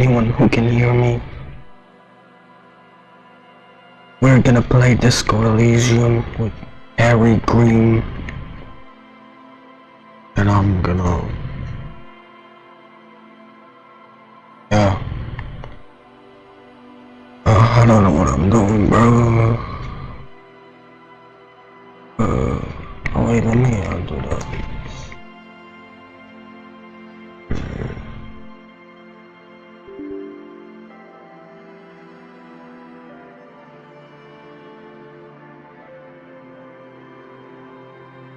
anyone who can hear me. We're gonna play Disco Elysium with Harry Green. And I'm gonna... Yeah. I don't know what I'm doing, bro. Oh wait, let me do that.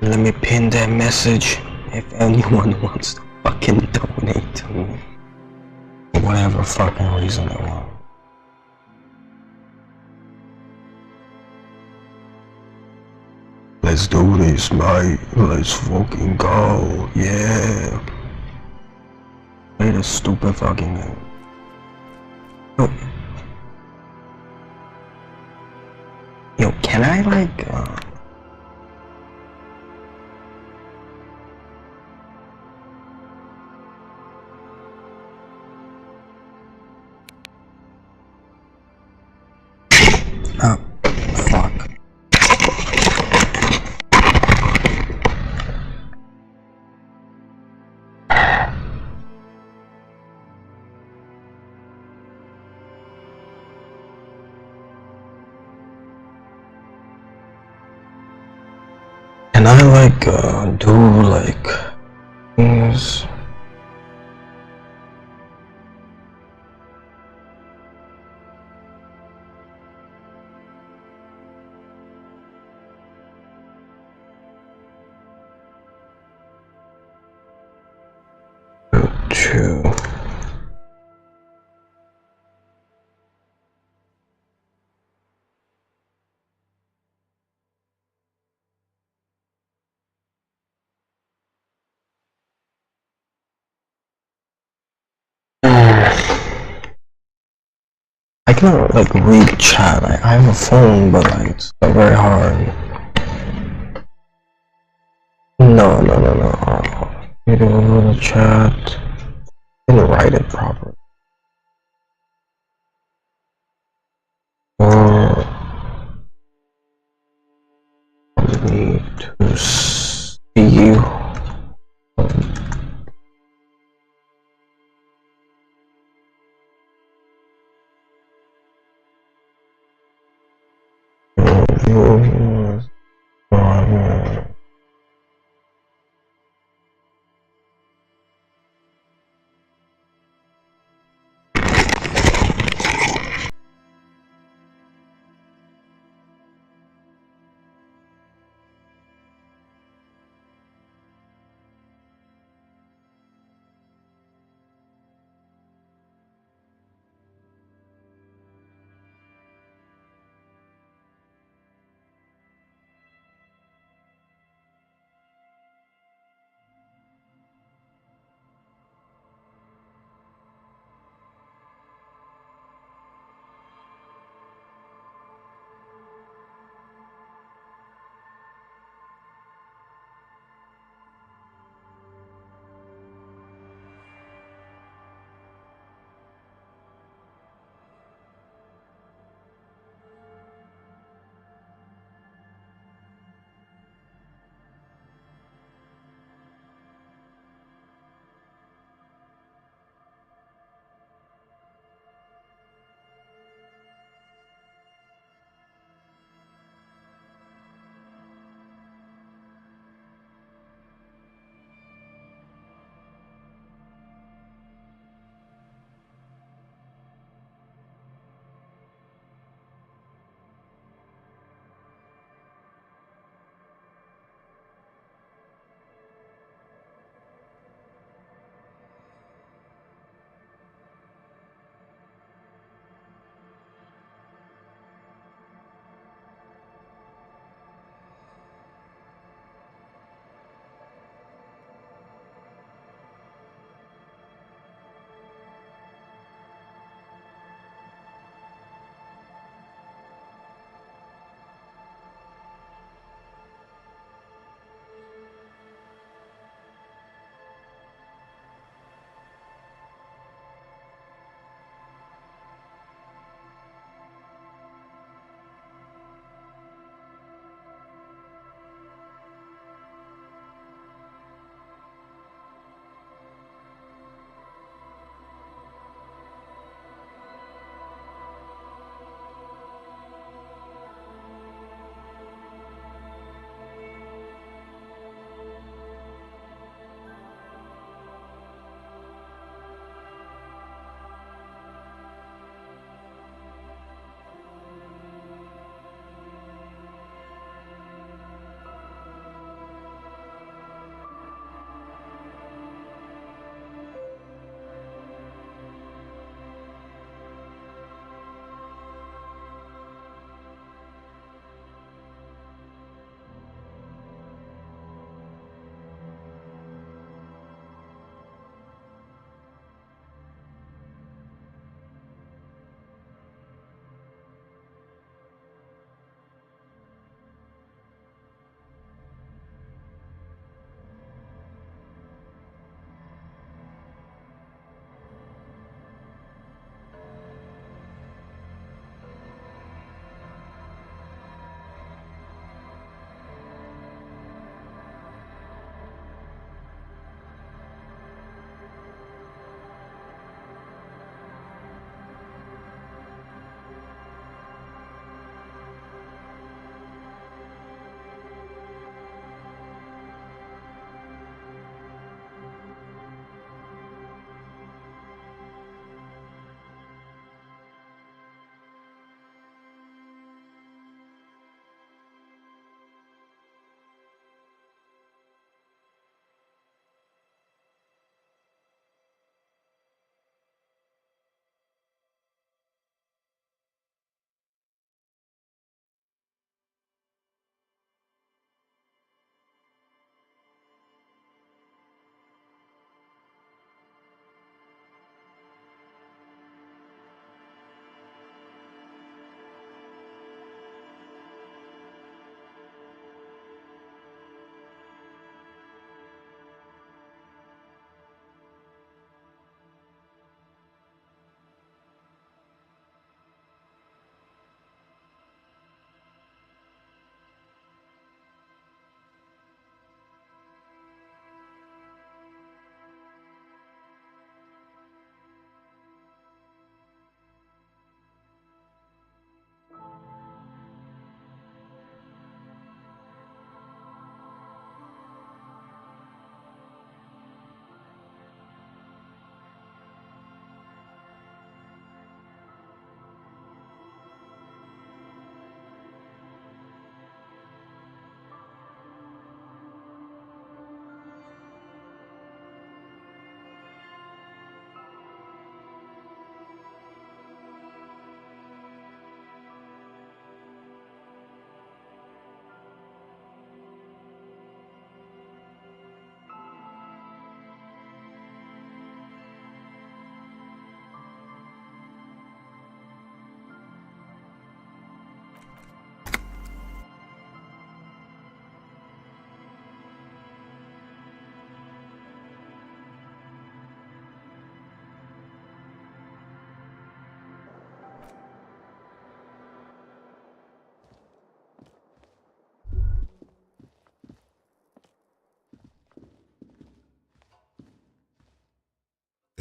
Let me pin that message if anyone wants to fucking donate to me. For whatever fucking reason they want. Let's do this, mate. Let's fucking go. Yeah. Play this stupid fucking game. Yo, can I like, oh, fuck. Can I like, do like, things? Two. I cannot like read chat. I have a phone, but like it's very hard. No. You do a little chat. I didn't write it properly. Or I need to see you.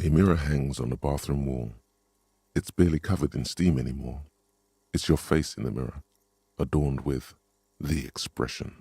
A mirror hangs on the bathroom wall. It's barely covered in steam anymore. It's your face in the mirror, adorned with the expression.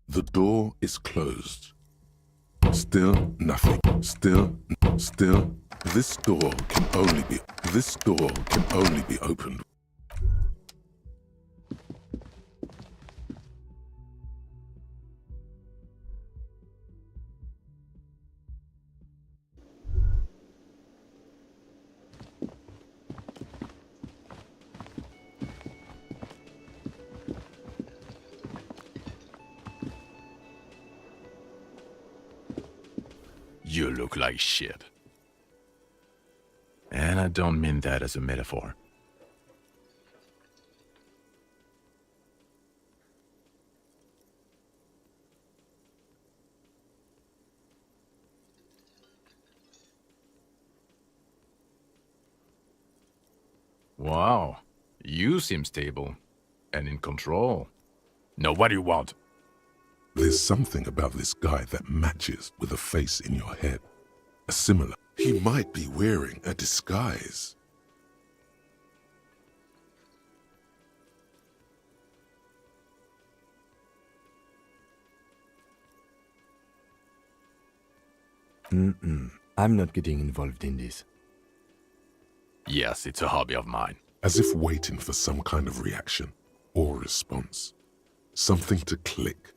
The door is closed. Still nothing. Still. This door can only be opened. You look like shit. And I don't mean that as a metaphor. Wow, you seem stable and in control. Now what do you want? There's something about this guy that matches with a face in your head. A similar. He might be wearing a disguise. I'm not getting involved in this. Yes, it's a hobby of mine. As if waiting for some kind of reaction or response. Something to click.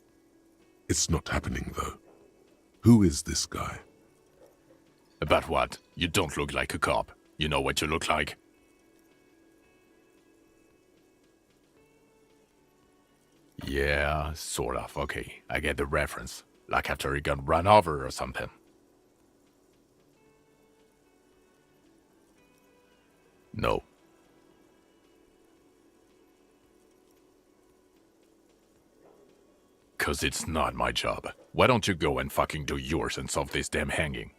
It's not happening though. Who is this guy? About what? You don't look like a cop. You know what you look like? Yeah, sort of. Okay, I get the reference. Like after he got run over or something. No. Cause it's not my job. Why don't you go and fucking do yours and solve this damn hanging?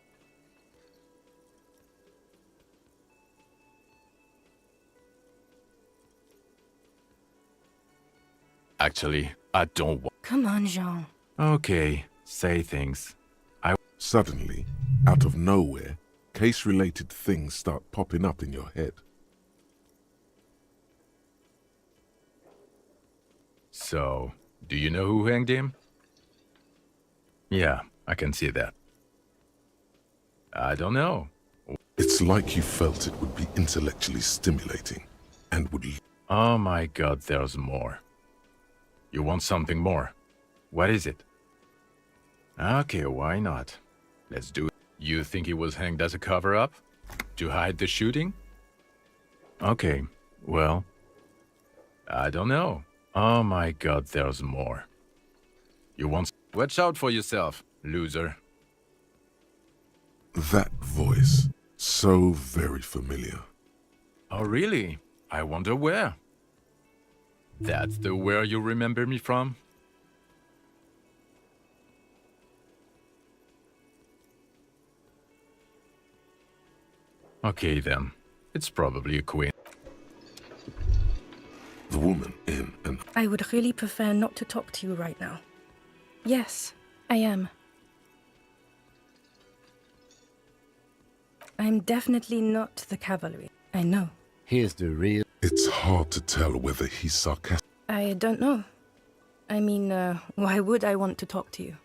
Actually, I don't want... Come on, Jean. Okay, say things. Suddenly, out of nowhere, case-related things start popping up in your head. So, do you know who hanged him? Yeah, I can see that. I don't know. It's like you felt it would be intellectually stimulating and would... Oh my god, there's more. You want something more? What is it? Okay, why not? Let's do it. You think he was hanged as a cover-up? To hide the shooting? Okay, well... I don't know. Oh my god, there's more. You want... Watch out for yourself, loser. That voice, so very familiar. Oh really? I wonder where. That's the where you remember me from? Okay then. It's probably a queen. The woman in an... I would really prefer not to talk to you right now. Yes, I am. I'm definitely not the cavalry. I know. Here's the real... It's hard to tell whether he's sarcastic. I don't know. I mean, why would I want to talk to you?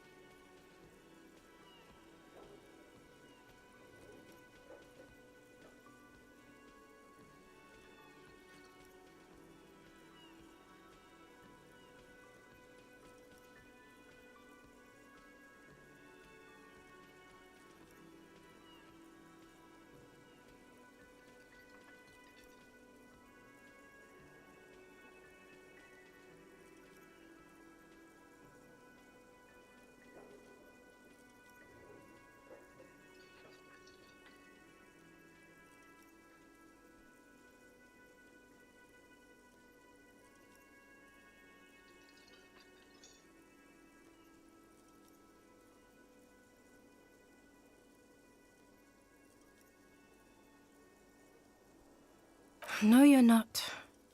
No, you're not.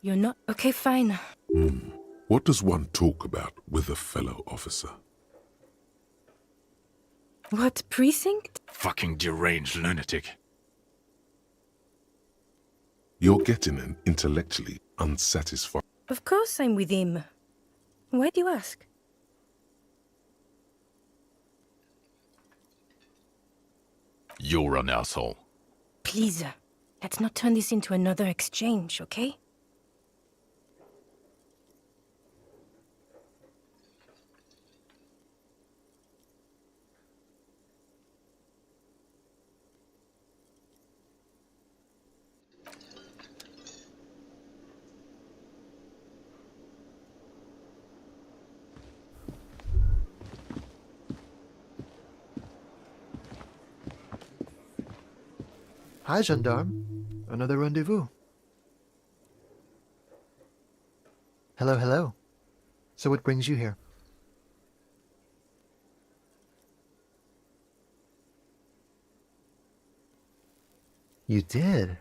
You're not. Okay, fine. What does one talk about with a fellow officer? What precinct? Fucking deranged lunatic. You're getting an intellectually unsatisfied. Of course I'm with him. Why do you ask? You're an asshole. Please, let's not turn this into another exchange, okay? Hi, gendarme. Another rendezvous. Hello, hello. So what brings you here? You did?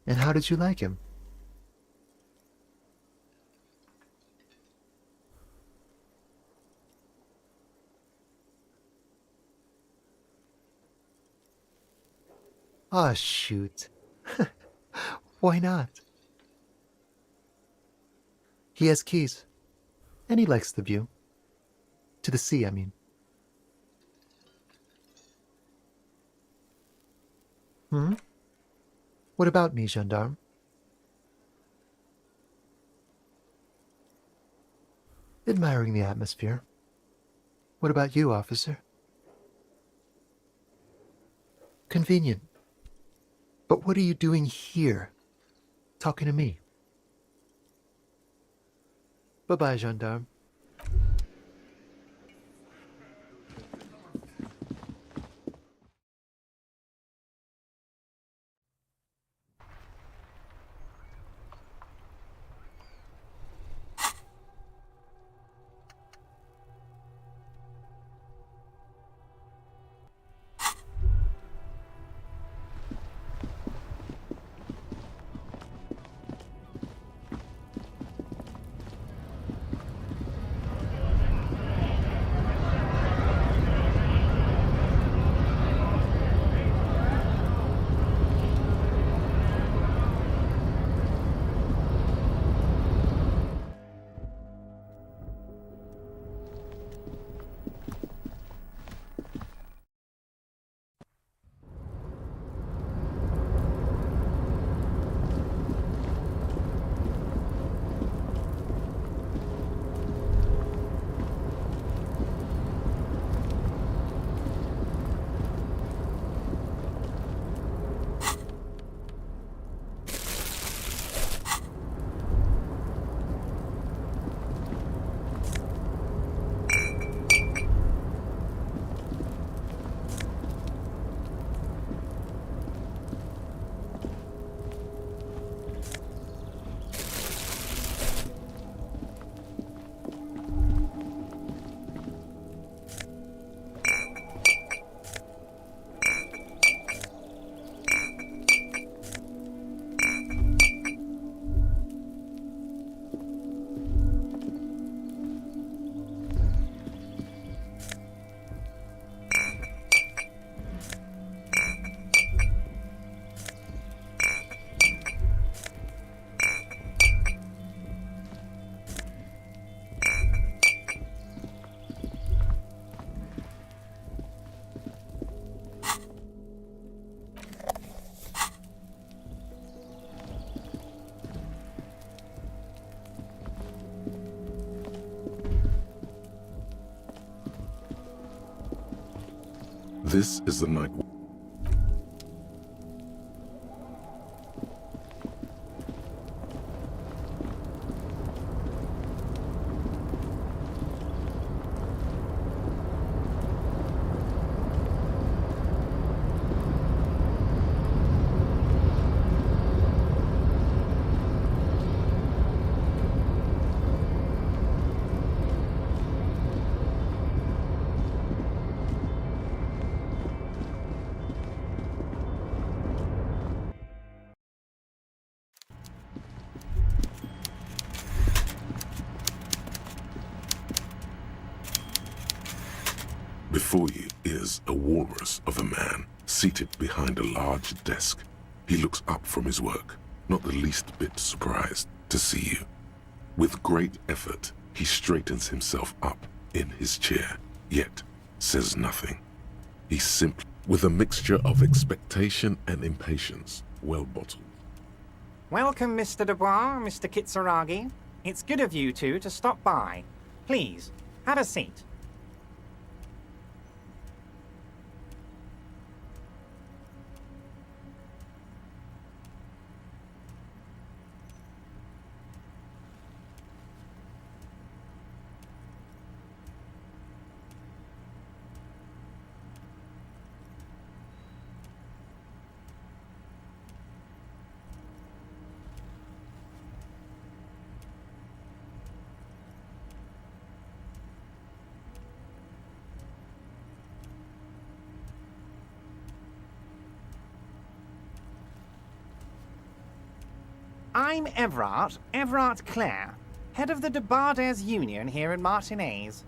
And how did you like him? Ah, shoot. Why not? He has keys. And he likes the view. To the sea, I mean. What about me, gendarme? Admiring the atmosphere. What about you, officer? Convenient. But what are you doing here? Talking to me? Bye-bye, gendarme. This is the night. Before you is a walrus of a man seated behind a large desk. He looks up from his work, not the least bit surprised to see you. With great effort, he straightens himself up in his chair, yet says nothing. He simply, with a mixture of expectation and impatience, well bottled. Welcome, Mr. Dubois, Mr. Kitsuragi. It's good of you two to stop by. Please, have a seat. I'm Everard Clare, head of the Debarders Union here in Martinez.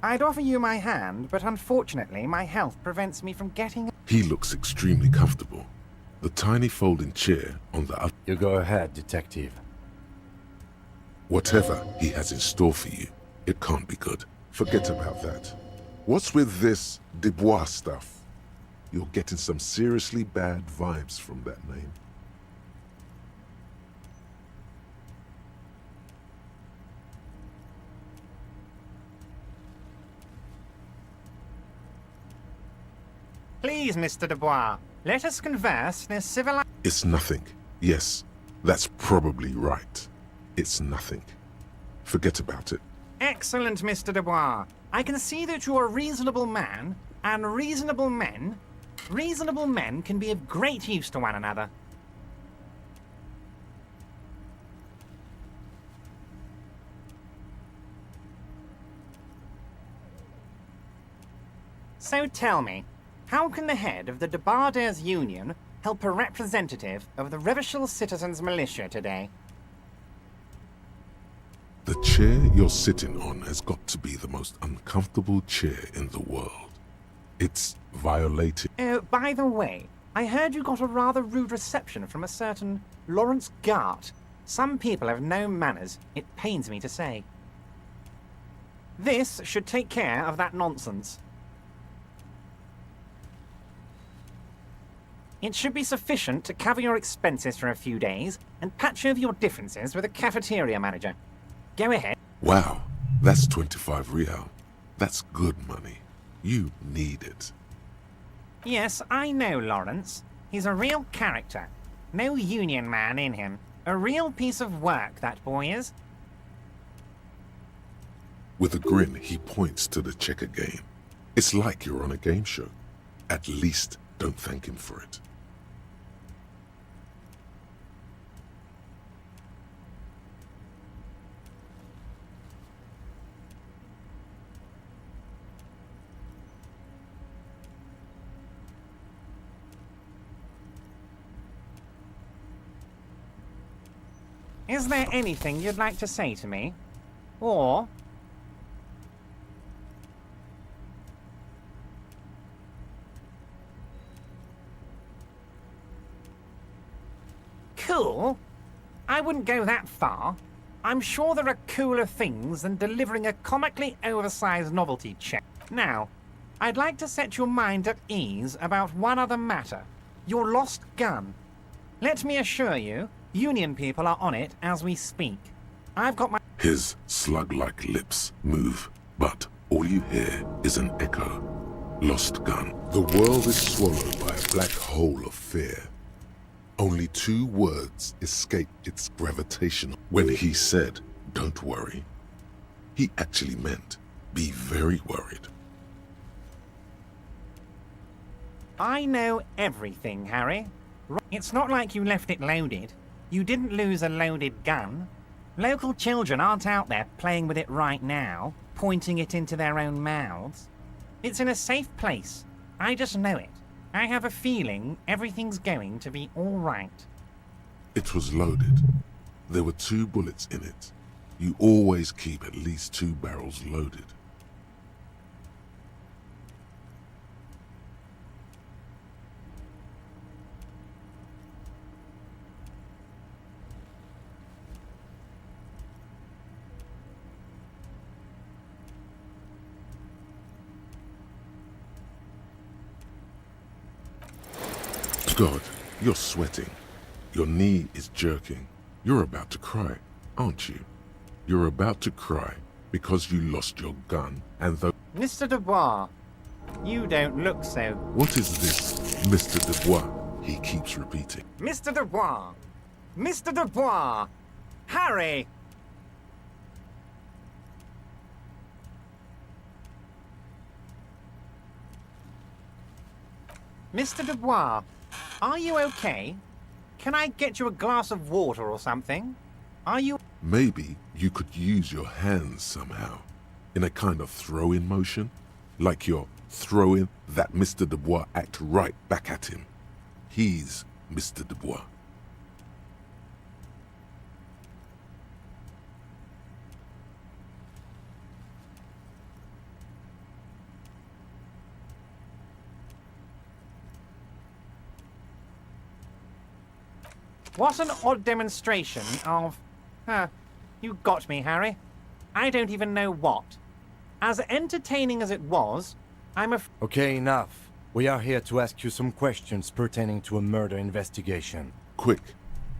I'd offer you my hand, but unfortunately my health prevents me from getting... He looks extremely comfortable. The tiny folding chair on the other... You go ahead, detective. Whatever he has in store for you, it can't be good. Forget about that. What's with this Dubois stuff? You're getting some seriously bad vibes from that name. Please, Mr. Dubois, let us converse in a civilized... It's nothing. Yes, that's probably right. It's nothing. Forget about it. Excellent, Mr. Dubois. I can see that you're a reasonable man, and reasonable men can be of great use to one another. So tell me, how can the head of the Debarders Union help a representative of the Revachol Citizens Militia today? The chair you're sitting on has got to be the most uncomfortable chair in the world. It's violating... Oh, by the way, I heard you got a rather rude reception from a certain Lawrence Gart. Some people have no manners, it pains me to say. This should take care of that nonsense. It should be sufficient to cover your expenses for a few days and patch over your differences with a cafeteria manager. Go ahead. Wow, that's 25 real. That's good money. You need it. Yes, I know Lawrence. He's a real character. No union man in him. A real piece of work, that boy is. With a grin, he points to the checker game. It's like you're on a game show. At least don't thank him for it. Is there anything you'd like to say to me? Or... Cool? I wouldn't go that far. I'm sure there are cooler things than delivering a comically oversized novelty check. Now, I'd like to set your mind at ease about one other matter. Your lost gun. Let me assure you, Union people are on it as we speak. I've got my... His slug-like lips move, but all you hear is an echo. Lost gun. The world is swallowed by a black hole of fear. Only 2 words escape its gravitational. When he said, "Don't worry," he actually meant, be very worried. I know everything, Harry. It's not like you left it loaded. You didn't lose a loaded gun. Local children aren't out there playing with it right now, pointing it into their own mouths. It's in a safe place. I just know it. I have a feeling everything's going to be all right. It was loaded. There were 2 bullets in it. You always keep at least 2 barrels loaded. God, you're sweating. Your knee is jerking. You're about to cry, aren't you? You're about to cry because you lost your gun and though... Mr. Dubois, you don't look so... What is this, Mr. Dubois? He keeps repeating. Mr. Dubois! Mr. Dubois! Harry! Mr. Dubois, are you okay? Can I get you a glass of water or something? Are you... Maybe you could use your hands somehow, in a kind of throw-in motion, like you're throwing that Mr. Dubois act right back at him. He's Mr. Dubois. What an odd demonstration of... you got me, Harry. I don't even know what. As entertaining as it was, Okay, enough. We are here to ask you some questions pertaining to a murder investigation. Quick,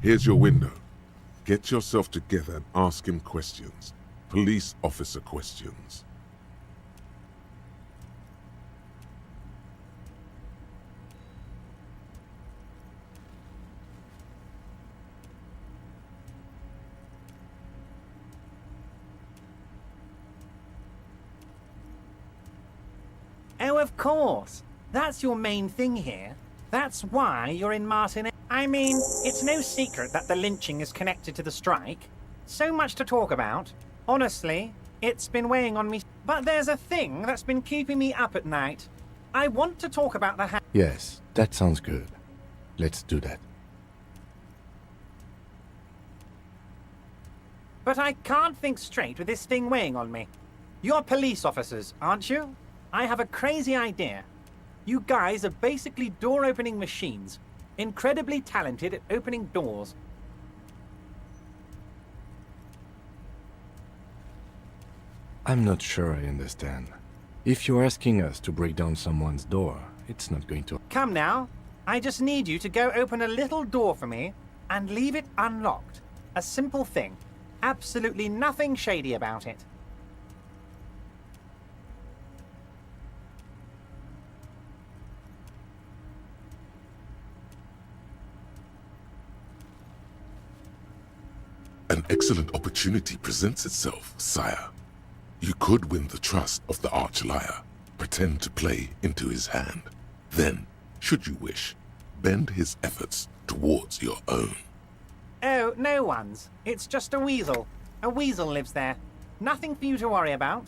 here's your window. Get yourself together and ask him questions. Police officer questions. Oh, of course. That's your main thing here. That's why you're in Martin. I mean, it's no secret that the lynching is connected to the strike. So much to talk about. Honestly, it's been weighing on me. But there's a thing that's been keeping me up at night. I want to talk about the Yes, that sounds good. Let's do that. But I can't think straight with this thing weighing on me. You're police officers, aren't you? I have a crazy idea. You guys are basically door-opening machines. Incredibly talented at opening doors. I'm not sure I understand. If you're asking us to break down someone's door, it's not going to... Come now. I just need you to go open a little door for me and leave it unlocked. A simple thing. Absolutely nothing shady about it. An excellent opportunity presents itself, sire. You could win the trust of the arch-liar, pretend to play into his hand. Then, should you wish, bend his efforts towards your own. Oh, no one's. It's just a weasel. A weasel lives there. Nothing for you to worry about.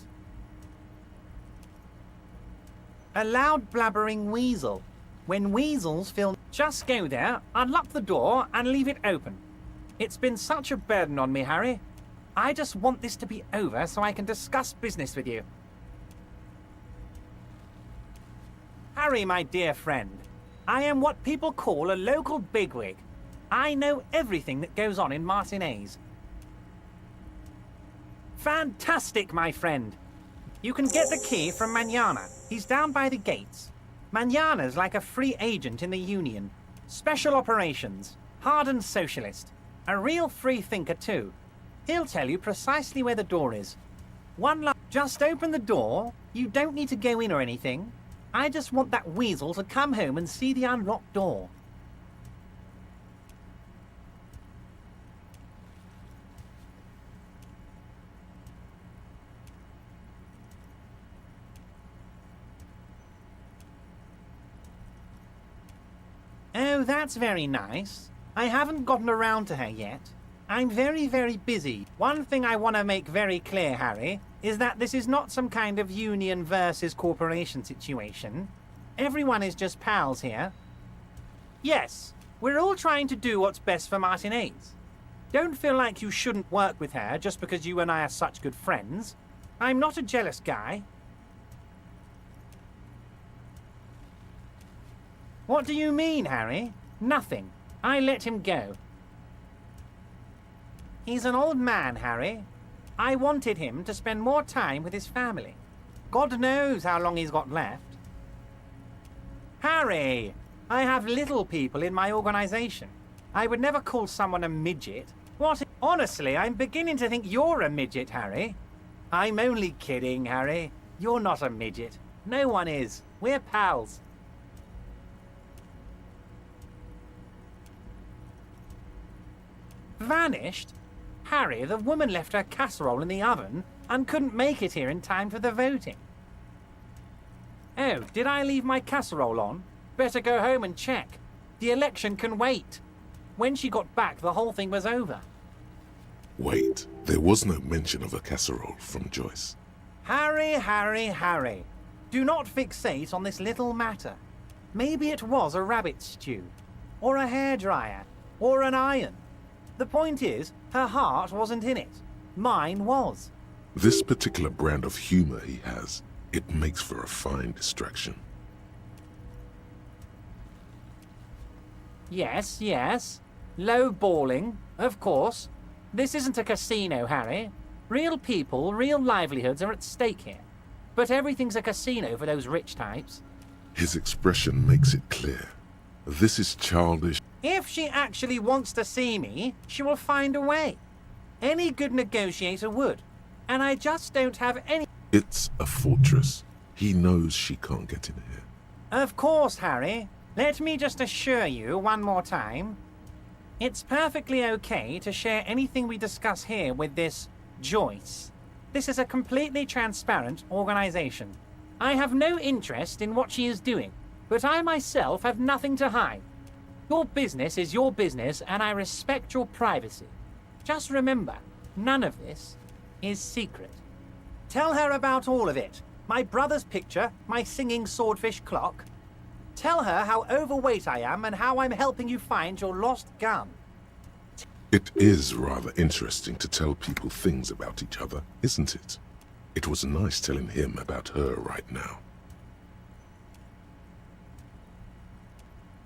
A loud blabbering weasel. When weasels feel... Just go there, unlock the door, and leave it open. It's been such a burden on me, Harry. I just want this to be over so I can discuss business with you. Harry, my dear friend, I am what people call a local bigwig. I know everything that goes on in Martinez. Fantastic, my friend. You can get the key from Manana. He's down by the gates. Manana's like a free agent in the Union. Special operations. Hardened socialist. A real free thinker, too. He'll tell you precisely where the door is. Just open the door. You don't need to go in or anything. I just want that weasel to come home and see the unlocked door. Oh, that's very nice. I haven't gotten around to her yet. I'm very, very busy. One thing I want to make very clear, Harry, is that this is not some kind of union versus corporation situation. Everyone is just pals here. Yes, we're all trying to do what's best for Martinez. Don't feel like you shouldn't work with her just because you and I are such good friends. I'm not a jealous guy. What do you mean, Harry? Nothing. I let him go. He's an old man, Harry. I wanted him to spend more time with his family. God knows how long he's got left. Harry! I have little people in my organization. I would never call someone a midget. What? Honestly, I'm beginning to think you're a midget, Harry. I'm only kidding, Harry. You're not a midget. No one is. We're pals. Vanished? Harry, the woman left her casserole in the oven and couldn't make it here in time for the voting. Oh, did I leave my casserole on? Better go home and check. The election can wait. When she got back, the whole thing was over. Wait, there was no mention of a casserole from Joyce. Harry, Harry, Harry. Do not fixate on this little matter. Maybe it was a rabbit stew, or a hairdryer, or an iron. The point is, her heart wasn't in it. Mine was. This particular brand of humor he has, it makes for a fine distraction. Yes, yes. Low balling, of course. This isn't a casino, Harry. Real people, real livelihoods are at stake here. But everything's a casino for those rich types. His expression makes it clear. This is childish. If she actually wants to see me, she will find a way. Any good negotiator would. And I just don't have any... It's a fortress. He knows she can't get in here. Of course, Harry. Let me just assure you one more time. It's perfectly okay to share anything we discuss here with this Joyce. This is a completely transparent organization. I have no interest in what she is doing, but I myself have nothing to hide. Your business is your business, and I respect your privacy. Just remember, none of this is secret. Tell her about all of it. My brother's picture, my singing swordfish clock. Tell her how overweight I am and how I'm helping you find your lost gun. It is rather interesting to tell people things about each other, isn't it? It was nice telling him about her right now.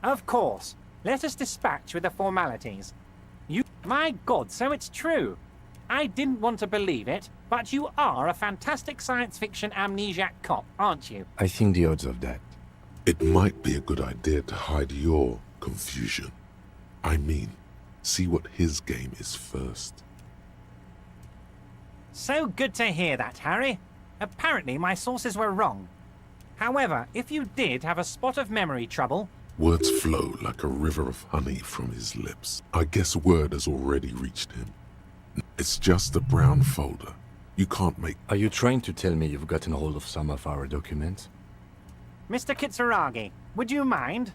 Of course. Let us dispatch with the formalities. You... My God, so it's true. I didn't want to believe it, but you are a fantastic science fiction amnesiac cop, aren't you? I think the odds of that. It might be a good idea to hide your confusion. I mean, see what his game is first. So good to hear that, Harry. Apparently my sources were wrong. However, if you did have a spot of memory trouble... Words flow like a river of honey from his lips. I guess word has already reached him. It's just a brown folder. You can't make... Are you trying to tell me you've gotten hold of some of our documents? Mr. Kitsuragi, would you mind?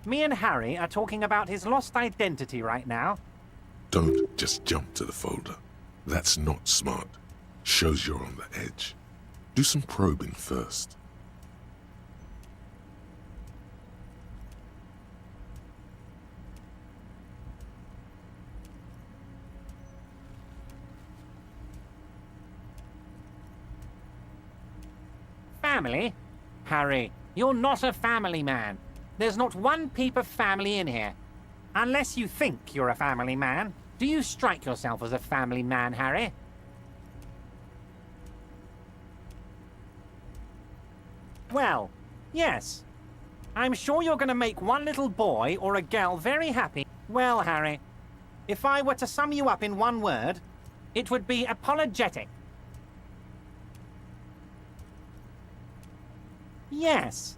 Me and Harry are talking about his lost identity right now. Don't just jump to the folder. That's not smart. Shows you're on the edge. Do some probing first. Family? Harry, you're not a family man. There's not one peep of family in here. Unless you think you're a family man. Do you strike yourself as a family man, Harry? Well, yes. I'm sure you're going to make one little boy or a girl very happy. Well, Harry, if I were to sum you up in one word, it would be apologetic. Yes.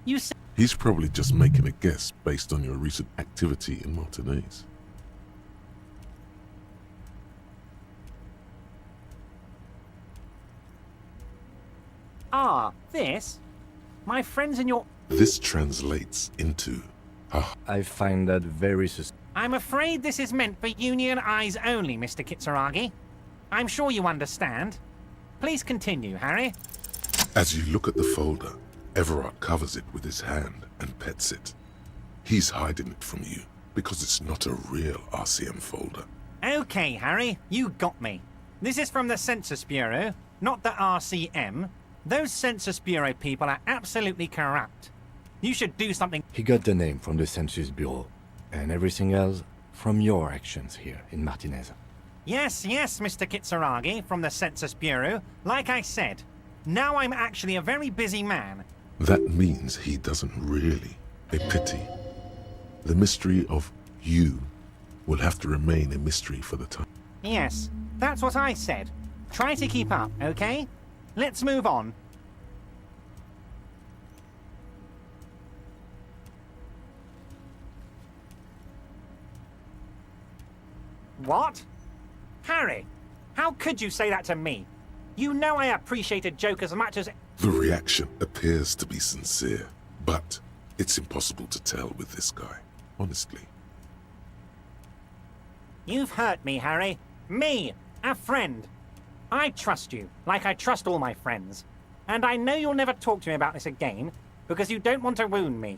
You see... He's probably just making a guess based on your recent activity in Martinez. Ah, this? My friends in your... This translates into... I find that very I'm afraid this is meant for union eyes only, Mr. Kitsuragi. I'm sure you understand. Please continue, Harry. As you look at the folder, Everard covers it with his hand and pets it. He's hiding it from you because it's not a real RCM folder. Okay, Harry, you got me. This is from the Census Bureau, not the RCM. Those Census Bureau people are absolutely corrupt. You should do something. He got the name from the Census Bureau, and everything else from your actions here in Martinez. Yes, Mr. Kitsuragi, from the Census Bureau. Like I said, now I'm actually a very busy man. That means he doesn't really A pity. The mystery of you will have to remain a mystery for the time. Yes, that's what I said. Try to keep up, okay? Let's move on. What? Harry, how could you say that to me? You know I appreciate a joke as much as... The reaction appears to be sincere, but it's impossible to tell with this guy, honestly. You've hurt me, Harry. Me, a friend. I trust you, like I trust all my friends. And I know you'll never talk to me about this again, because you don't want to wound me.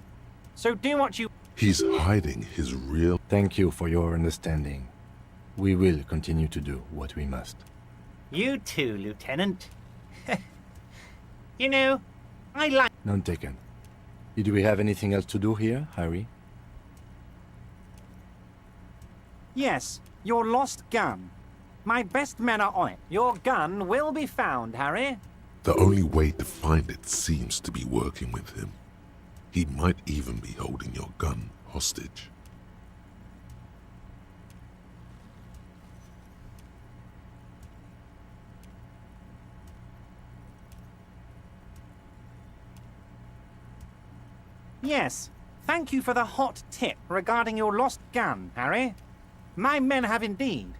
So do what you... He's hiding his real... Thank you for your understanding. We will continue to do what we must. You too, Lieutenant. You know, I like... None taken. Did we have anything else to do here, Harry? Yes, your lost gun. My best men are on it. Your gun will be found, Harry. The only way to find it seems to be working with him. He might even be holding your gun hostage. Yes, thank you for the hot tip regarding your lost gun, Harry. My men have indeed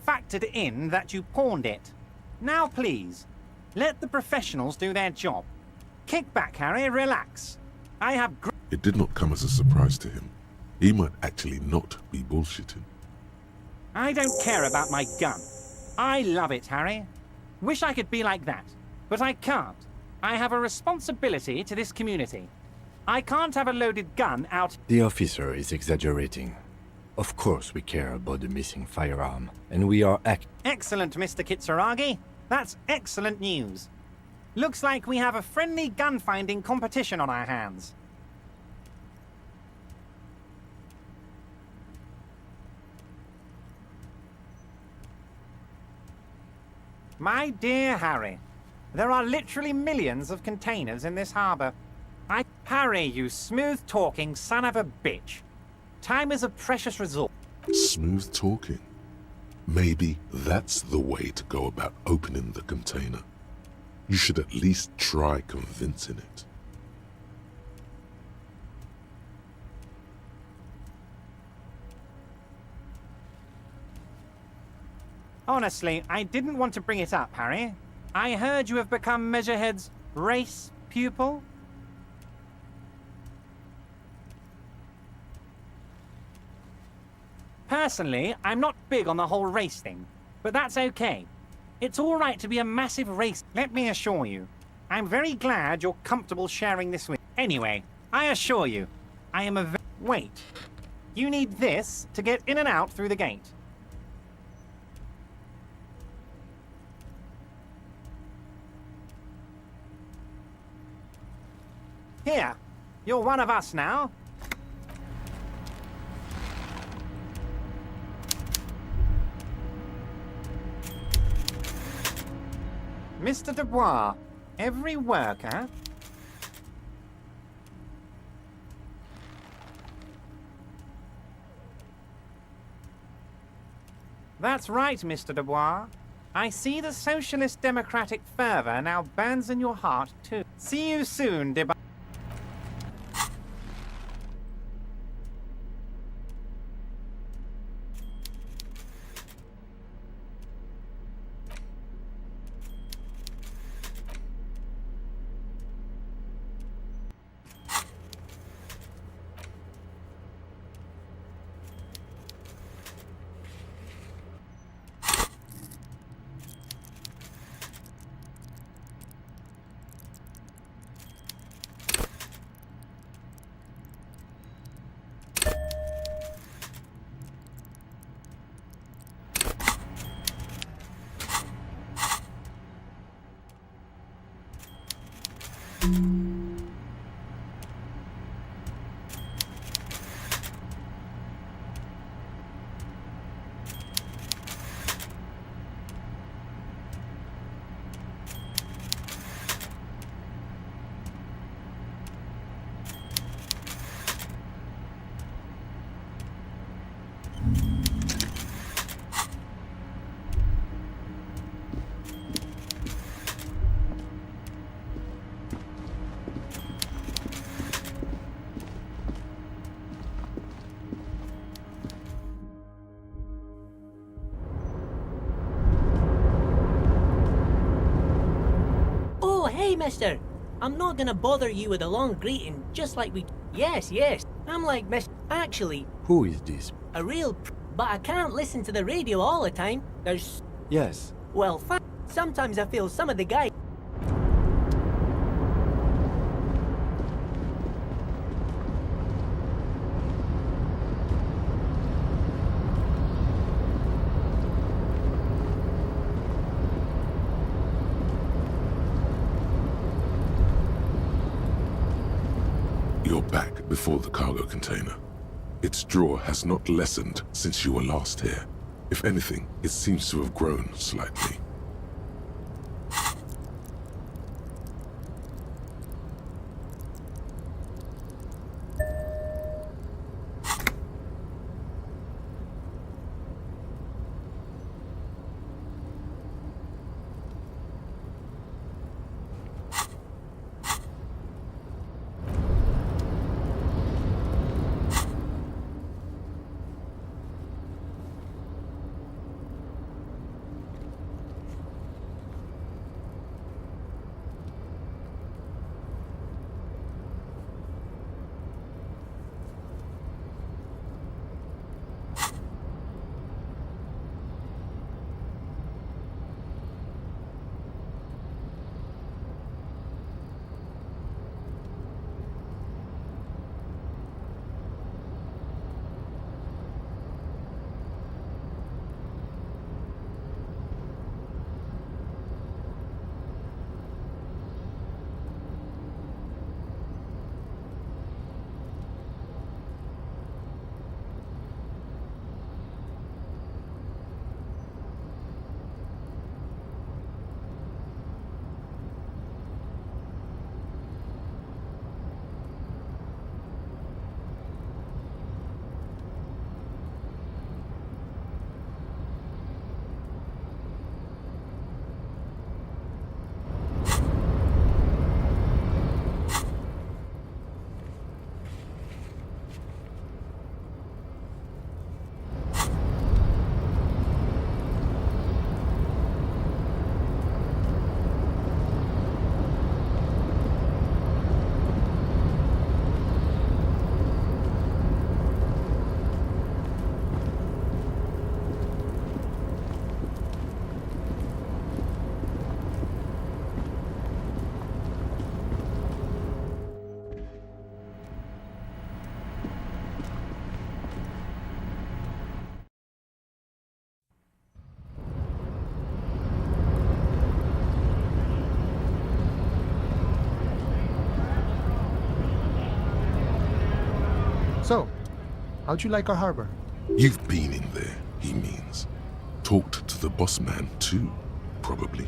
factored in that you pawned it. Now please, let the professionals do their job. Kick back, Harry, relax. I have It did not come as a surprise to him. He might actually not be bullshitting. I don't care about my gun. I love it, Harry. Wish I could be like that, but I can't. I have a responsibility to this community. I can't have a loaded gun out... The officer is exaggerating. Of course we care about the missing firearm, and we are Excellent, Mr. Kitsuragi. That's excellent news. Looks like we have a friendly gun-finding competition on our hands. My dear Harry, there are literally millions of containers in this harbor. Harry, you smooth-talking son of a bitch. Time is a precious resource. Smooth talking. Maybe that's the way to go about opening the container. You should at least try convincing it. Honestly, I didn't want to bring it up, Harry. I heard you have become Measurehead's race pupil. Personally, I'm not big on the whole race thing, but that's okay. It's all right to be a massive race. Let me assure you, I'm very glad you're comfortable sharing this with... Anyway, I assure you, I am a... Wait. You need this to get in and out through the gate. Here, you're one of us now. Mr. Dubois, every worker... That's right, Mr. Dubois. I see the socialist democratic fervor now burns in your heart, too. See you soon, Dubois. hey, mister. I'm not gonna bother you with a long greeting, just like we... Yes, yes. I'm like, miss... Actually, Who is this? a real but I can't listen to the radio all the time. There's... Yes. Well, sometimes I feel some of the guys... You're back before the cargo container. Its drawer has not lessened since you were last here. If anything, it seems to have grown slightly. So, how'd you like our harbor? You've been in there, he means. Talked to the boss man too, probably.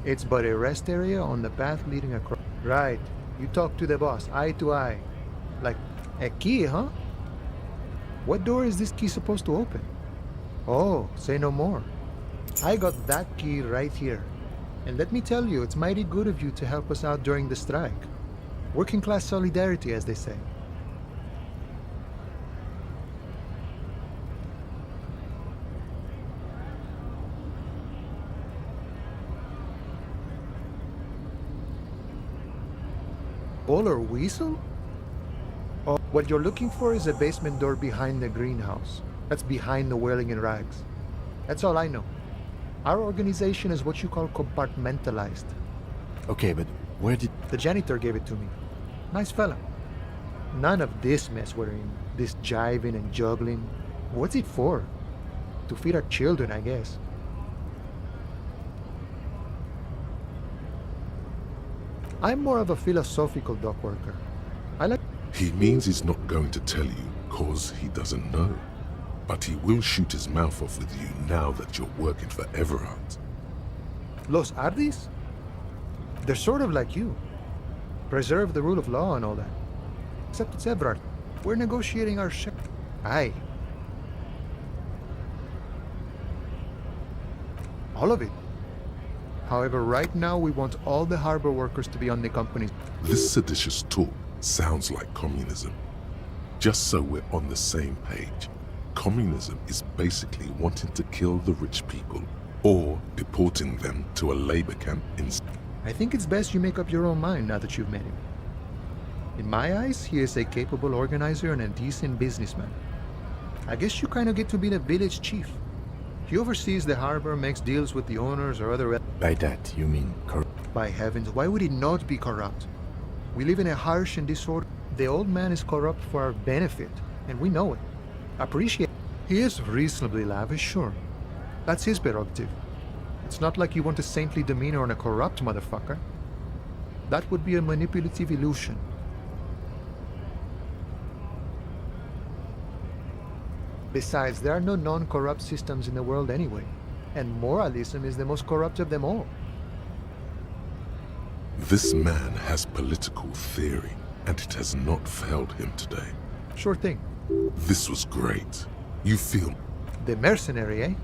It's but a rest area on the path leading across. Right. You talk to the boss, eye to eye. Like, a key, huh? What door is this key supposed to open? Oh, say no more. I got that key right here. And let me tell you, it's mighty good of you to help us out during the strike. Working class solidarity, as they say. Bull or weasel? Oh, what you're looking for is a basement door behind the greenhouse. That's behind the wailing in rags. That's all I know. Our organization is what you call compartmentalized. Okay, but where did... The janitor gave it to me. Nice fella. None of this mess we're in. This jiving and juggling. What's it for? To feed our children, I guess. I'm more of a philosophical dock worker. I like... He means he's not going to tell you, cause he doesn't know. But he will shoot his mouth off with you now that you're working for Everard. Los Ardis? They're sort of like you. Preserve the rule of law and all that. Except it's Everard. We're negotiating our ship. Aye. All of it. However, right now we want all the harbor workers to be on the company's... This seditious talk sounds like communism. Just so we're on the same page. Communism is basically wanting to kill the rich people or deporting them to a labor camp instead. I think it's best you make up your own mind now that you've met him. In my eyes, he is a capable organizer and a decent businessman. I guess you kind of get to be the village chief. He oversees the harbor, makes deals with the owners or other... By that, you mean corrupt? By heavens, why would he not be corrupt? We live in a harsh and disorder... The old man is corrupt for our benefit, and we know it. Appreciate... He is reasonably lavish, sure. That's his prerogative. It's not like you want a saintly demeanor on a corrupt motherfucker. That would be a manipulative illusion. Besides, there are no non-corrupt systems in the world anyway, and moralism is the most corrupt of them all. This man has political theory, and it has not failed him today. Sure thing. This was great. You feel... The mercenary, eh?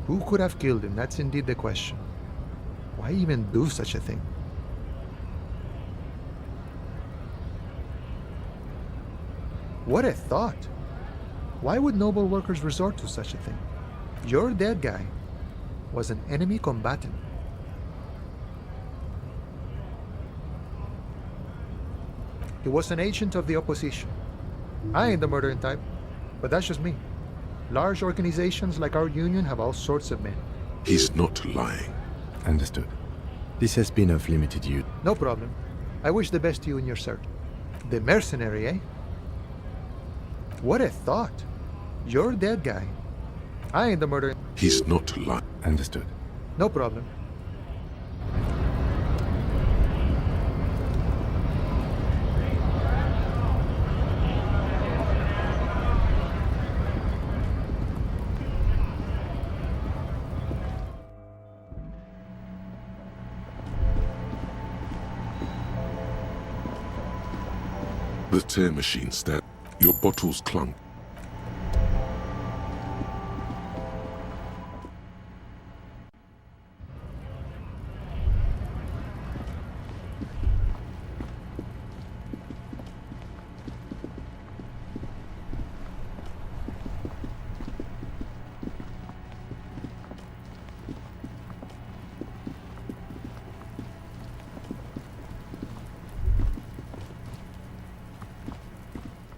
Who could have killed him? That's indeed the question. Why even do such a thing? What a thought! Why would noble workers resort to such a thing? Your dead guy was an enemy combatant. He was an agent of the opposition. I ain't the murdering type, but that's just me. Large organizations like our union have all sorts of men. He's not lying. Understood. This has been of limited use. No problem. I wish the best to you in your search. The mercenary, eh? What a thought! Your dead guy. I ain't the murderer. He's not lying. Understood. No problem. The tear machine stabbed. Your bottles clunk.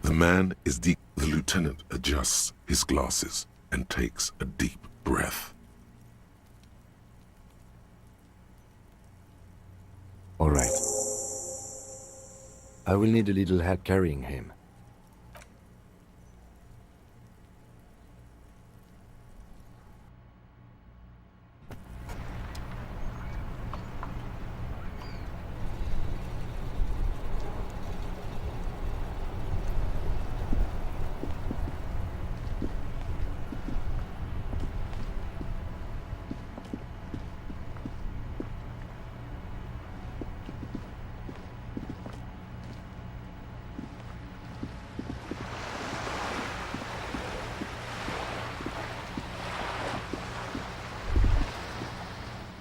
The man is deep. The lieutenant adjusts his glasses and takes a deep breath. All right. I will need a little help carrying him.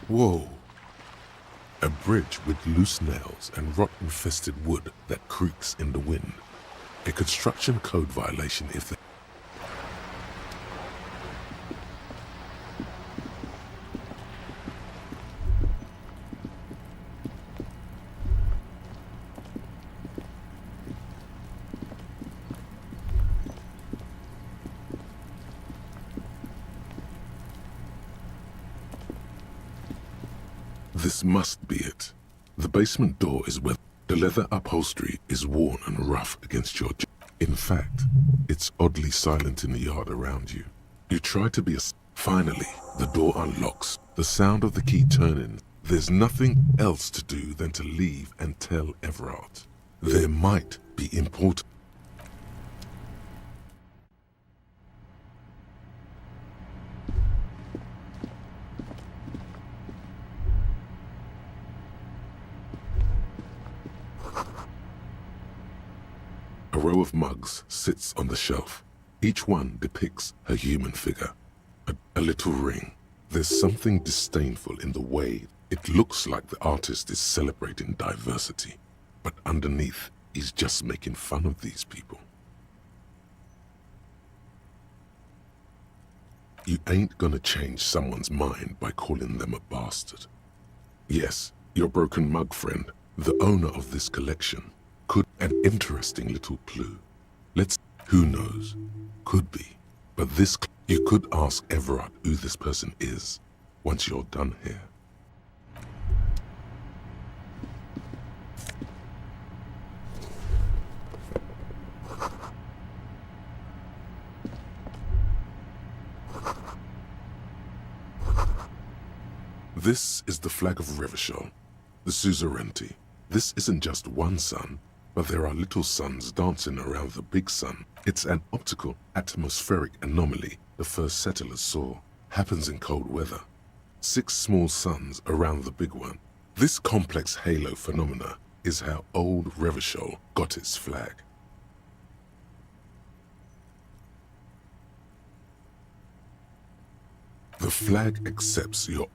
Whoa. A bridge with loose nails and rot-infested wood that creaks in the wind. A construction code violation if they... This must be it. The basement door is where the leather upholstery is worn and rough against your In fact, it's oddly silent in the yard around you. You try to be Finally, the door unlocks. The sound of the key turning. There's nothing else to do than to leave and tell Everard. There might be important... A row of mugs sits on the shelf. Each one depicts a human figure. A little ring. There's something disdainful in the way it looks like the artist is celebrating diversity. But underneath, he's just making fun of these people. You ain't gonna change someone's mind by calling them a bastard. Yes, your broken mug friend, the owner of this collection, could an interesting little clue. Who knows? Could be. But you could ask Everard who this person is once you're done here. This is the flag of Revachol, the suzerainty. This isn't just one sun, but there are little suns dancing around the big sun. It's an optical, atmospheric anomaly the first settlers saw. Happens in cold weather. 6 small suns around the big one. This complex halo phenomena is how old Revachol got its flag. The flag accepts your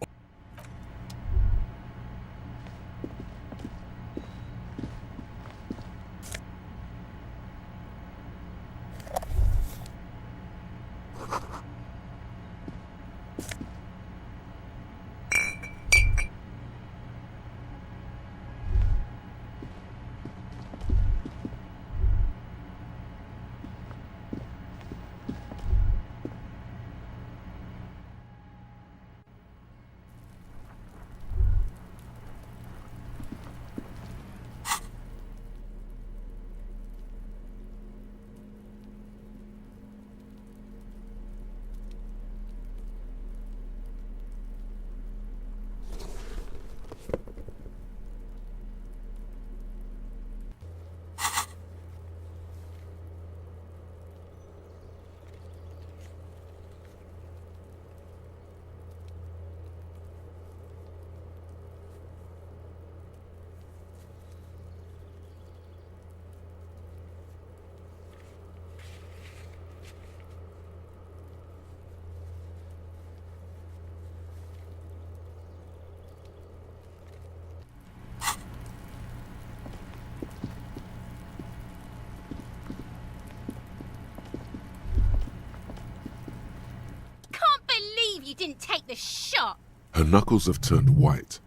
You didn't take the shot. Her knuckles have turned white.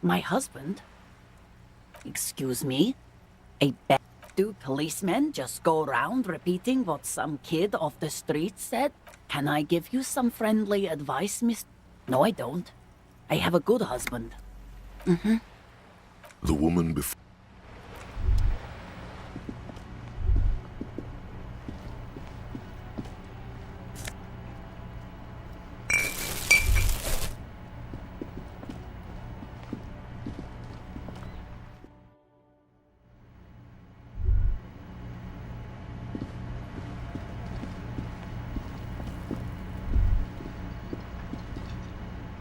My husband? Excuse me? Do policemen just go around repeating what some kid off the street said? Can I give you some friendly advice, miss? No, I don't. I have a good husband. The woman before.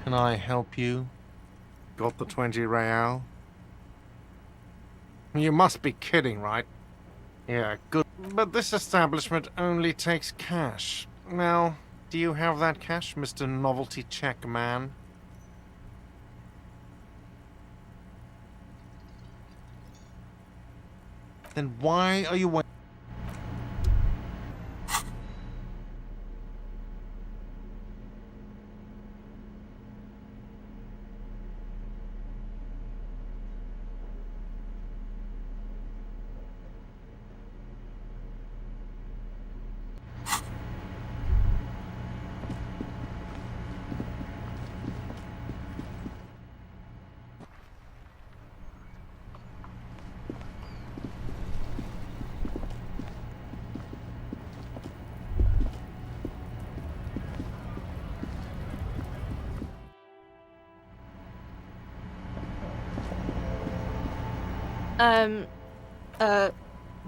Can I help you? Got the 20 real? You must be kidding, right? Yeah, good. But this establishment only takes cash. Now, do you have that cash, Mr. Novelty Check Man? Then why are you waiting?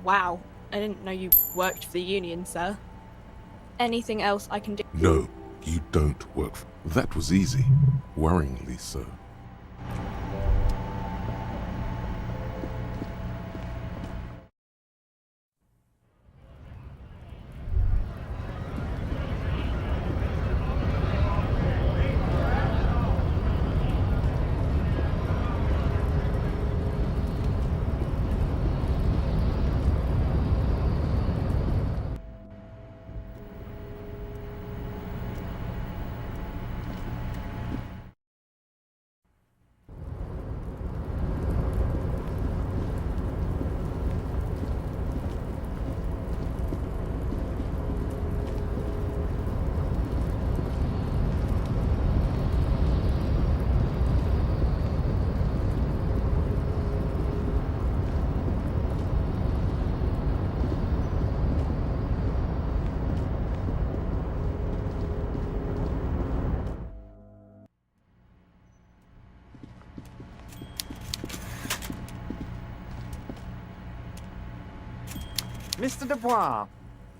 Wow. I didn't know you worked for the union, sir. Anything else I can do? No, you don't work. That was easy. Worryingly so. Mr. Dubois,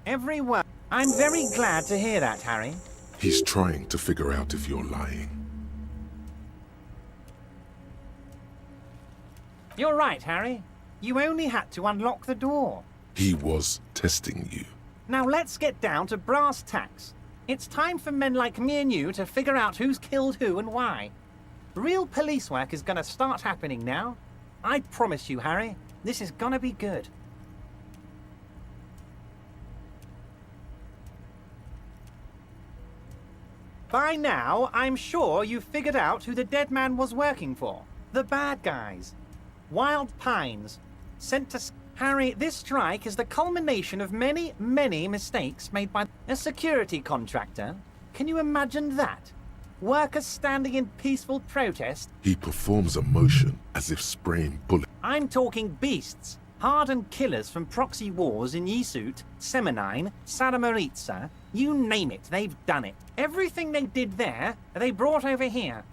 every word. I'm very glad to hear that, Harry. He's trying to figure out if you're lying. You're right, Harry. You only had to unlock the door. He was testing you. Now let's get down to brass tacks. It's time for men like me and you to figure out who's killed who and why. Real police work is gonna start happening now. I promise you, Harry, this is gonna be good. By now, I'm sure you've figured out who the dead man was working for. The bad guys. Wild Pines. Sent to... Harry, this strike is the culmination of many, many mistakes made by a security contractor. Can you imagine that? Workers standing in peaceful protest. He performs a motion as if spraying bullets. I'm talking beasts. Hardened killers from proxy wars in Yisut, Semenine, Sadamoritsa. You name it, they've done it. Everything they did there, they brought over here.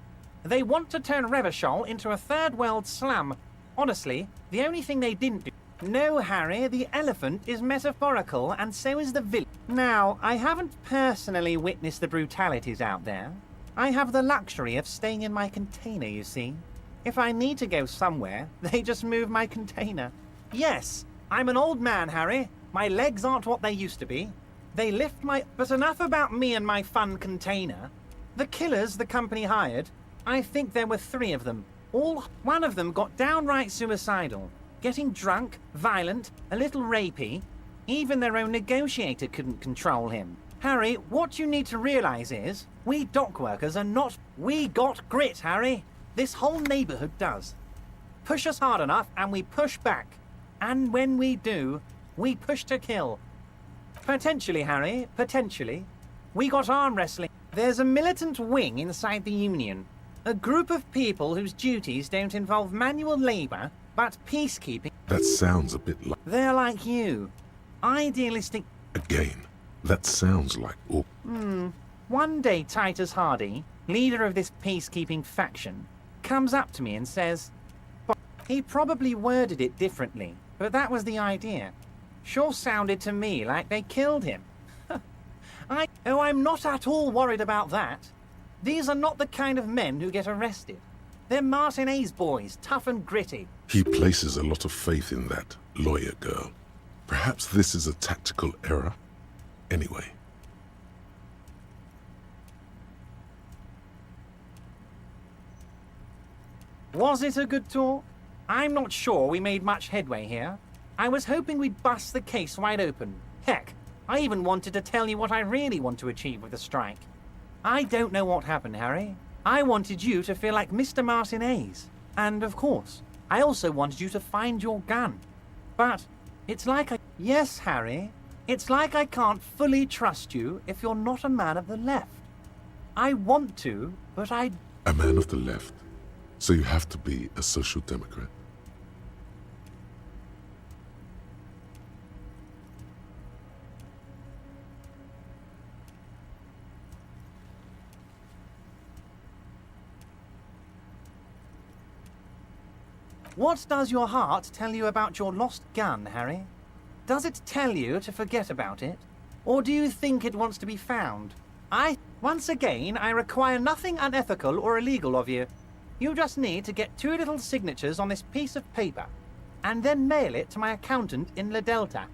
They want to turn Revachol into a third world slum. Honestly, the only thing they didn't do... No, Harry, the elephant is metaphorical, and so is the village. Now, I haven't personally witnessed the brutalities out there. I have the luxury of staying in my container, you see. If I need to go somewhere, they just move my container. Yes, I'm an old man, Harry. My legs aren't what they used to be. They lift my... But enough about me and my fun container. The killers the company hired, I think there were 3 of them. One of them got downright suicidal. Getting drunk, violent, a little rapey. Even their own negotiator couldn't control him. Harry, what you need to realize is, we dock workers are not... We got grit, Harry. This whole neighborhood does. Push us hard enough and we push back. And when we do, we push to kill. Potentially, Harry, potentially. We got arm wrestling. There's a militant wing inside the Union. A group of people whose duties don't involve manual labor, but peacekeeping. That sounds a bit like... They're like you. Idealistic... Again, that sounds like... Oh. One day Titus Hardy, leader of this peacekeeping faction, comes up to me and says... He probably worded it differently, but that was the idea. Sure sounded to me like they killed him. I'm not at all worried about that. These are not the kind of men who get arrested. They're Martinez boys, tough and gritty. He places a lot of faith in that lawyer girl. Perhaps this is a tactical error. Anyway. Was it a good talk? I'm not sure we made much headway here. I was hoping we'd bust the case wide open. Heck, I even wanted to tell you what I really want to achieve with the strike. I don't know what happened, Harry. I wanted you to feel like Mr. Martinez. And, of course, I also wanted you to find your gun. But it's like I... Yes, Harry. It's like I can't fully trust you if you're not a man of the left. I want to, but I... A man of the left? So you have to be a social democrat? What does your heart tell you about your lost gun, Harry? Does it tell you to forget about it? Or do you think it wants to be found? Once again, I require nothing unethical or illegal of you. You just need to get 2 little signatures on this piece of paper, and then mail it to my accountant in La Delta.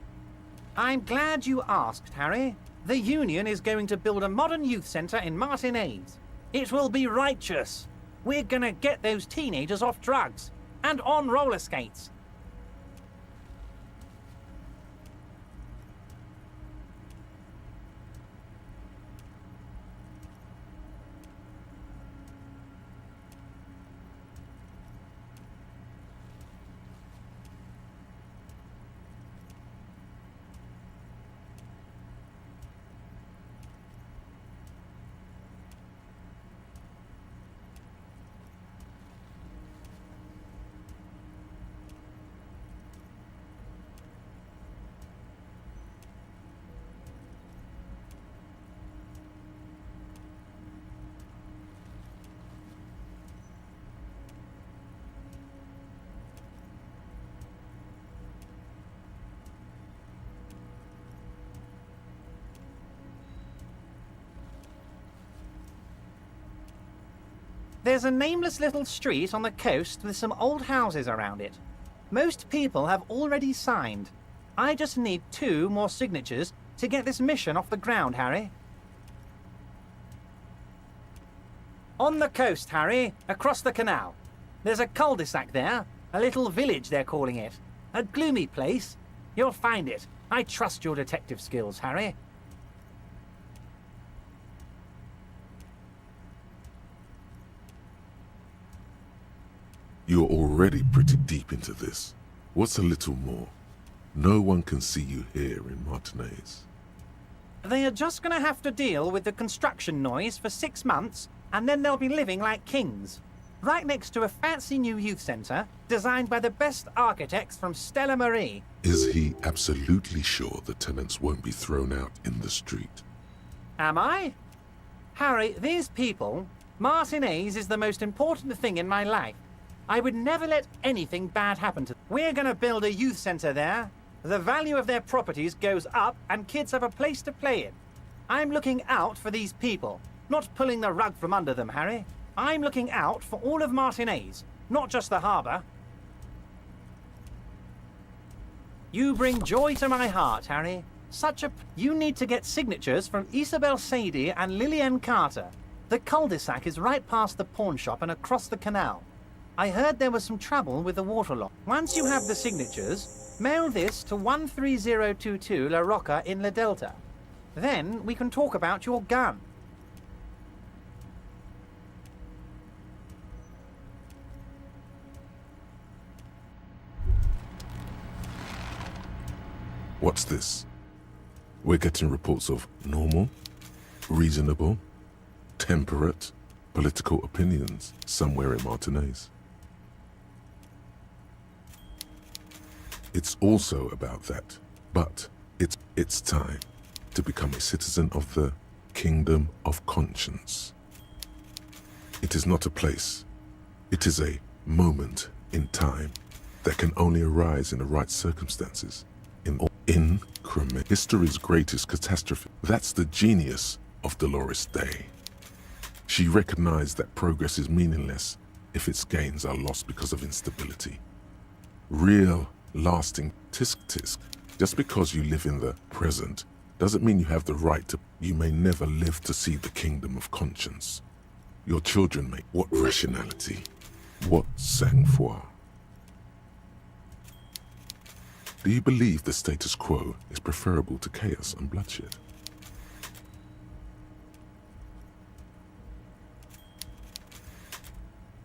I'm glad you asked, Harry. The Union is going to build a modern youth centre in Martinez. It will be righteous. We're gonna get those teenagers off drugs. And on roller skates. There's a nameless little street on the coast with some old houses around it. Most people have already signed. I just need 2 more signatures to get this mission off the ground, Harry. On the coast, Harry, across the canal. There's a cul-de-sac there, a little village they're calling it. A gloomy place. You'll find it. I trust your detective skills, Harry. You're already pretty deep into this. What's a little more? No one can see you here in Martinez. They are just going to have to deal with the construction noise for 6 months, and then they'll be living like kings. Right next to a fancy new youth centre, designed by the best architects from Stella Marie. Is he absolutely sure the tenants won't be thrown out in the street? Am I? Harry, these people, Martinez is the most important thing in my life. I would never let anything bad happen to them. We're going to build a youth centre there. The value of their properties goes up and kids have a place to play in. I'm looking out for these people, not pulling the rug from under them, Harry. I'm looking out for all of Martinez, not just the harbour. You bring joy to my heart, Harry. You need to get signatures from Isabel Sadie and Lillian Carter. The cul-de-sac is right past the pawn shop and across the canal. I heard there was some trouble with the water lock. Once you have the signatures, mail this to 13022 La Rocca in La Delta. Then we can talk about your gun. What's this? We're getting reports of normal, reasonable, temperate, political opinions somewhere in Martinez. It's also about that, but it's time to become a citizen of the Kingdom of Conscience. It is not a place. It is a moment in time that can only arise in the right circumstances. In history's greatest catastrophe. That's the genius of Dolores Day. She recognized that progress is meaningless if its gains are lost because of instability. Real, lasting tisk-tisk. Just because you live in the present doesn't mean you have the right to. You may never live to see the Kingdom of Conscience. Your children may. What rationality? What sang-froid? Do you believe the status quo is preferable to chaos and bloodshed?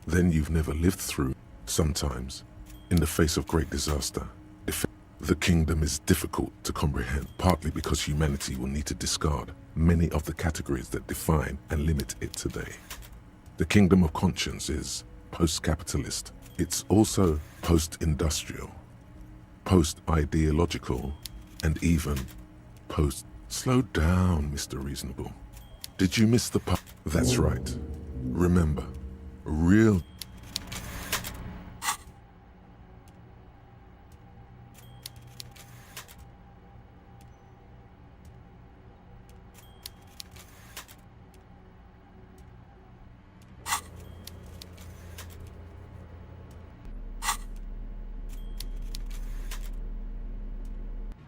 Then you've never lived through, sometimes, in the face of great disaster. The kingdom is difficult to comprehend, partly because humanity will need to discard many of the categories that define and limit it today. The Kingdom of Conscience is post-capitalist. It's also post-industrial, post-ideological, and even post... Slow down, Mr. Reasonable. Did you miss the part? That's right. Remember, real...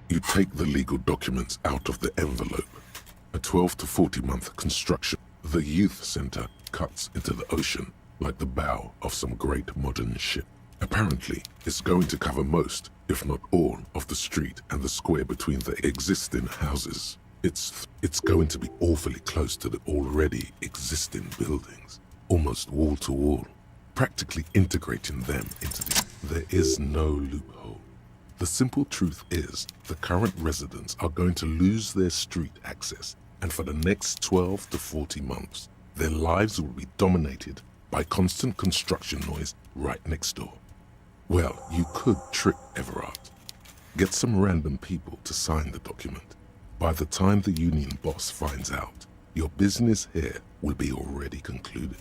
You take the legal documents out of the envelope. A 12 to 40 month construction. The youth center cuts into the ocean like the bow of some great modern ship. Apparently, it's going to cover most, if not all, of the street and the square between the existing houses. It's going to be awfully close to the already existing buildings, almost wall to wall, practically integrating them into the... There is no loophole. The simple truth is, the current residents are going to lose their street access, and for the next 12 to 40 months, their lives will be dominated by constant construction noise right next door. Well, you could trick Everard. Get some random people to sign the document. By the time the union boss finds out, your business here will be already concluded.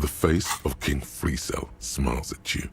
The face of King Freecell smiles at you.